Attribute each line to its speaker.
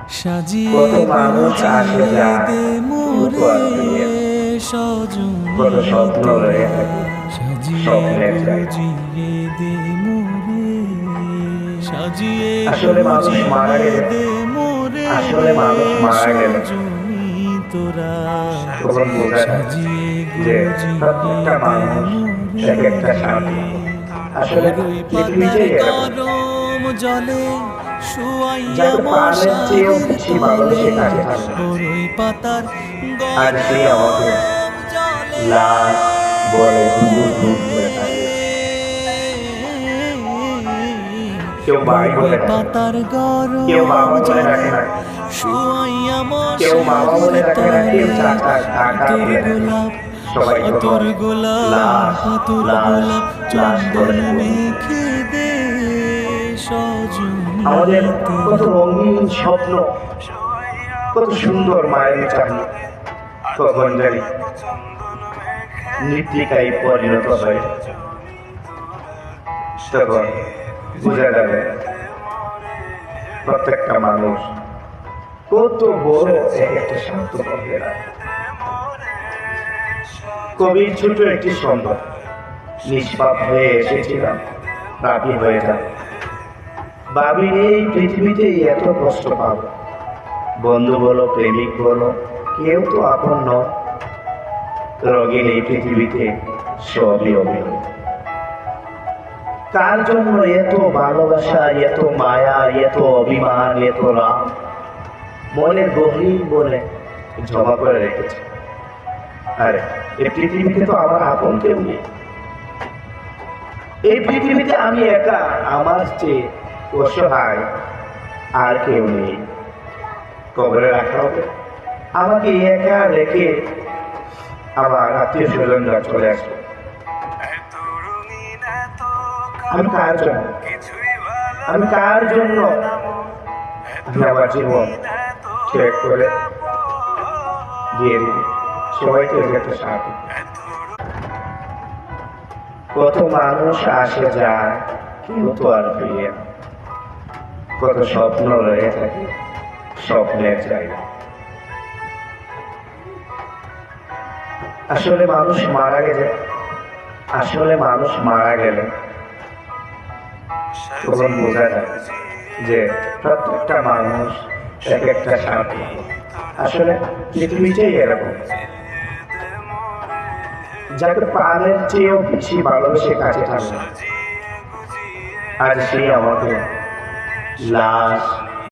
Speaker 1: কত মানুষ আসে যায় কিন্তু আর ফিরে না। কত স্বপ্ন রয়ে থাকে স্বপ্নের জায়গায়। আসলে মানুষ মারা গেলে তখন বোঝা যায় যে প্রত্যেকটা মানুষ এক একটা স্বামী। আসলে পৃথিবীটাই এরকম, যাকে প্রাণের চেয়েও বেশি ভালোবেসে কাছে থাকে আর সে আমাকে লাশ বলে দূর দূর করে থাকে। কেউ ভাই বলে ডাকে, কেউ বাবা বলে ডাকে না, কেউ মামা বলে ডাকে না, কেউ চাচা কাকা বলে ডাকে। সবাই তখন লাশ লাশ লাশ বলে ডাকে। আমাদের কত রঙিন স্বপ্ন, কত সুন্দর মায়ের চাহি, কখন জানি মৃত্তিকায় পরিণত হয়। তখন বোঝা যাবে প্রত্যেকটা মানুষ কত বড় এক একটা শান্ত কবির। কবির ছোট একটি ছন্দ, নিষ্পাপ হয়ে এসেছিলাম পাপী হয়ে যাব। ভাবি এই পৃথিবীতে এত কষ্ট পাবো, বন্ধু বলো প্রেমিক বলো কেউ তো আপন নয়। রোগীর এই পৃথিবীতে সবই অভিনয়। কার জন্য এত ভালোবাসা, এত মায়া, এত অভিমান, এত রাম মনের গভীর বলে জমা করে রেখেছে। আরে এই পৃথিবীতে তো আমার আপন কেউ নেই। এই পৃথিবীতে আমি একা, আমার চেয়ে অসহায় আর কেউ নেই। কবরে রাখা হবে আমাকে একা রেখে, আমার আত্মীয় স্বজনরা চলে আসবে। আমি কার জন্য আমি আমার জীবন ত্যাগ করে দিয়ে দিই সবাইকে যেতে সাথে। কত মানুষ আসে যায় কেউ তো আর ফিরে না। কত স্বপ্ন রয়ে থাকে স্বপ্নের জায়গা। আসলে মানুষ মারা গেলে তখন বোঝা যায় যে প্রত্যেকটা মানুষ এক একটা স্বামী। আসলে পৃথিবীটাই এরকম, যাকে প্রাণের চেয়েও বেশি ভালোবেসে কাছে থাকে আর সে আমাকে লাশ